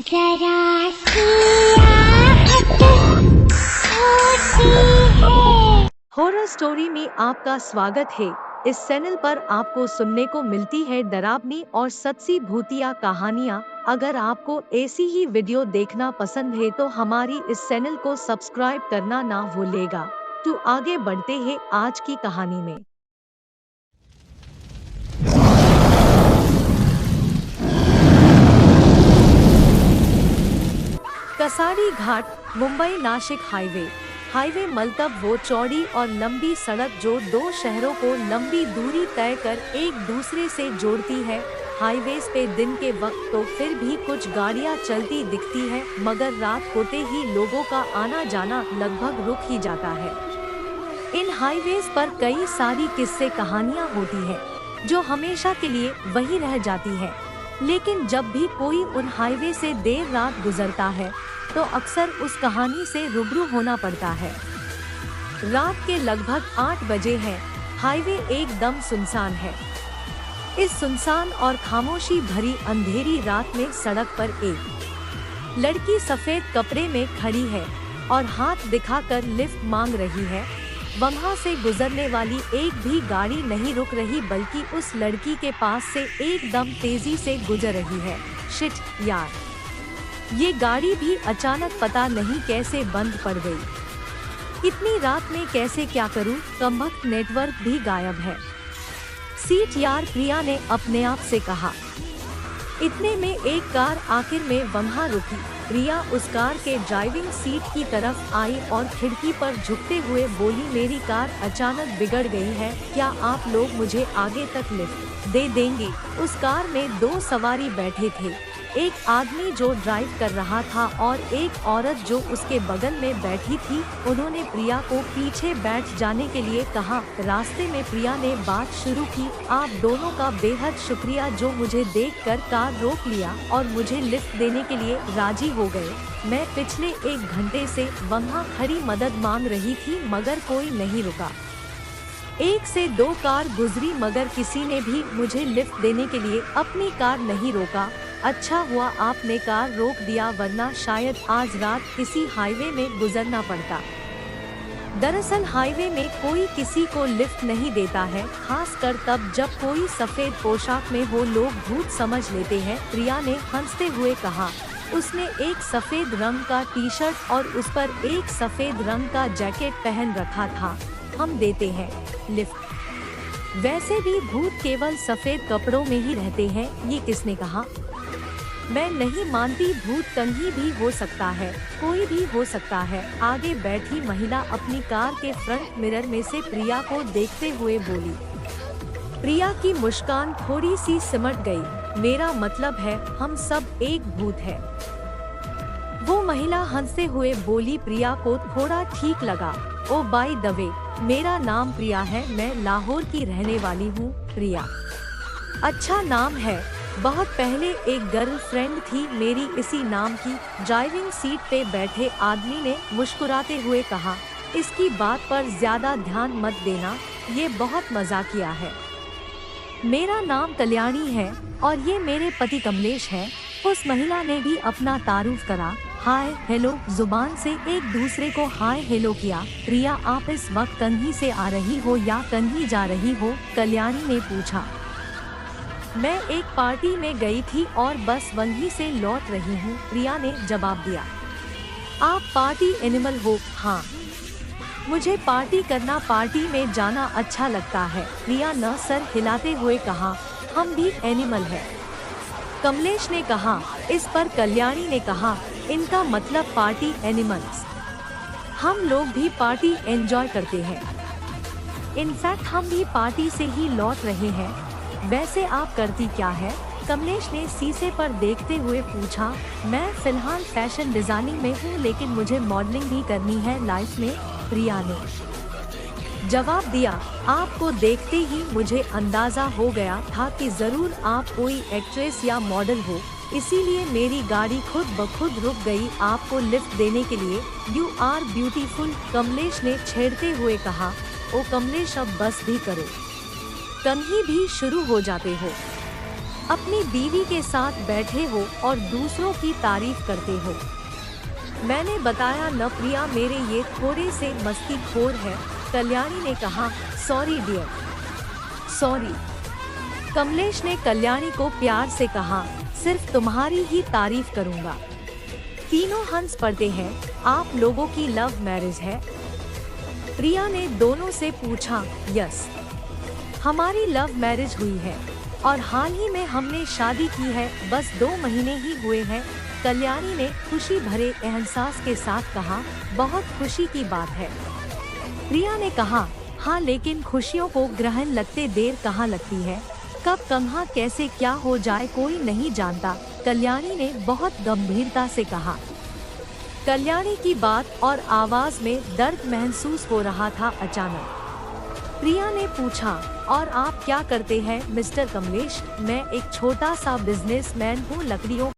जरा horror story में आपका स्वागत है। इस चैनल पर आपको सुनने को मिलती है डरावनी और सच्ची भूतिया कहानियाँ। अगर आपको ऐसी ही वीडियो देखना पसंद है तो हमारी इस चैनल को सब्सक्राइब करना ना भूलिएगा। तो आगे बढ़ते हैं आज की कहानी में। कसारी घाट, मुंबई नासिक हाईवे मतलब वो चौड़ी और लंबी सड़क जो दो शहरों को लंबी दूरी तय कर एक दूसरे से जोड़ती है। हाईवेज पे दिन के वक्त तो फिर भी कुछ गाड़ियां चलती दिखती है, मगर रात होते ही लोगों का आना जाना लगभग रुक ही जाता है। इन हाईवेज पर कई सारी किस्से कहानियां होती है जो हमेशा के लिए वही रह जाती है, लेकिन जब भी कोई उन हाईवे से देर रात गुजरता है तो अक्सर उस कहानी से रूबरू होना पड़ता है। रात के लगभग 8 बजे है। हाईवे एकदम सुनसान है। इस सुनसान और खामोशी भरी अंधेरी रात में सड़क पर एक लड़की सफेद कपड़े में खड़ी है और हाथ दिखाकर लिफ्ट मांग रही है। वहां से गुजरने वाली एक भी गाड़ी नहीं रुक रही, बल्कि उस लड़की के पास से एकदम तेजी से गुजर रही है। शिट यार, ये गाड़ी भी अचानक पता नहीं कैसे बंद पड़ गई। इतनी रात में कैसे क्या करूं? कमबख्त नेटवर्क भी गायब है। सीट यार, प्रिया ने अपने आप से कहा। इतने में एक कार आखिर में वहां रुकी। प्रिया उस कार के ड्राइविंग सीट की तरफ आई और खिड़की पर झुकते हुए बोली, मेरी कार अचानक बिगड़ गई है, क्या आप लोग मुझे आगे तक लिफ्ट दे देंगे? उस कार में 2 सवारी बैठे थे, एक आदमी जो ड्राइव कर रहा था और एक औरत जो उसके बगल में बैठी थी। उन्होंने प्रिया को पीछे बैठ जाने के लिए कहा। रास्ते में प्रिया ने बात शुरू की, आप दोनों का बेहद शुक्रिया जो मुझे देखकर कार रोक लिया और मुझे लिफ्ट देने के लिए राजी हो गए। मैं पिछले 1 घंटे से वहाँ खड़ी मदद मांग रही थी, मगर कोई नहीं रुका। 1 से 2 कार गुजरी, मगर किसी ने भी मुझे लिफ्ट देने के लिए अपनी कार नहीं रोका। अच्छा हुआ आपने कार रोक दिया, वरना शायद आज रात किसी हाईवे में गुजरना पड़ता। दरअसल हाईवे में कोई किसी को लिफ्ट नहीं देता है, खासकर तब जब कोई सफेद पोशाक में हो। लोग भूत समझ लेते हैं, प्रिया ने हंसते हुए कहा। उसने एक सफेद रंग का टी-शर्ट और उस पर एक सफेद रंग का जैकेट पहन रखा था। हम देते हैं लिफ्ट। वैसे भी भूत केवल सफेद कपड़ों में ही रहते हैं, ये किसने कहा? मैं नहीं मानती, भूत कहीं भी हो सकता है, कोई भी हो सकता है। आगे बैठी महिला अपनी कार के फ्रंट मिरर में से प्रिया को देखते हुए बोली। प्रिया की मुस्कान थोड़ी सी सिमट गई। मेरा मतलब है हम सब एक भूत है। वो महिला हंसते हुए बोली। प्रिया को थोड़ा ठीक लगा। ओ बाय द वे, मेरा नाम प्रिया है, मैं लाहौर की रहने वाली हूँ। प्रिया अच्छा नाम है। बहुत पहले एक गर्लफ्रेंड थी मेरी इसी नाम की। ड्राइविंग सीट पे बैठे आदमी ने मुस्कुराते हुए कहा। इसकी बात पर ज्यादा ध्यान मत देना, ये बहुत मजाकिया है। मेरा नाम कल्याणी है और ये मेरे पति कमलेश है। उस महिला ने भी अपना तारुफ करा। हाय हेलो जुबान से एक दूसरे को हाय हेलो किया। प्रिया, आप इस वक्त कन्ही से आ रही हो या कन्ही जा रही हो? कल्याणी ने पूछा। मैं एक पार्टी में गई थी और बस वहीं से लौट रही हूँ, प्रिया ने जवाब दिया। आप पार्टी एनिमल हो? हाँ, मुझे पार्टी करना, पार्टी में जाना अच्छा लगता है, प्रिया ने सर हिलाते हुए कहा। हम भी एनिमल है, कमलेश ने कहा। इस पर कल्याणी ने कहा, इनका मतलब पार्टी एनिमल्स। हम लोग भी पार्टी एंजॉय करते हैं। इनफैक्ट हम भी पार्टी से ही लौट रहे हैं। वैसे आप करती क्या है? कमलेश ने शीशे पर देखते हुए पूछा। मैं फिलहाल फैशन डिजाइनिंग में हूँ, लेकिन मुझे मॉडलिंग भी करनी है लाइफ में, प्रिया ने जवाब दिया। आपको देखते ही मुझे अंदाजा हो गया था कि जरूर आप कोई एक्ट्रेस या मॉडल हो, इसीलिए मेरी गाड़ी खुद ब खुद रुक गई आपको लिफ्ट देने के लिए। यू आर ब्यूटीफुल, कमलेश ने छेड़ते हुए कहा। ओ कमलेश, अब बस भी करो, कहीं भी शुरू हो जाते हो। अपनी बीवी के साथ बैठे हो और दूसरों की तारीफ करते हो। मैंने बताया न प्रिया, मेरे ये थोड़े से मस्तीखोर है। कल्याणी ने कहा, सॉरी डियर, सॉरी। कमलेश ने कल्याणी को प्यार से कहा, सिर्फ तुम्हारी ही तारीफ करूंगा। तीनों हंस पड़ते हैं। आप लोगों की लव मैरिज है? प्रिया ने दोनों से पूछा। यस, हमारी लव मैरिज हुई है और हाल ही में हमने शादी की है, बस 2 महीने ही हुए हैं। कल्याणी ने खुशी भरे एहसास के साथ कहा, बहुत खुशी की बात है। प्रिया ने कहा, हाँ, लेकिन खुशियों को ग्रहण लगते देर कहाँ लगती है, कब कहाँ कैसे क्या हो जाए कोई नहीं जानता। कल्याणी ने बहुत गंभीरता से कहा। कल्याणी की बात और आवाज में दर्द महसूस हो रहा था। अचानक प्रिया ने पूछा, और आप क्या करते हैं मिस्टर कमलेश? मैं एक छोटा सा बिजनेसमैन हूँ, लकड़ियों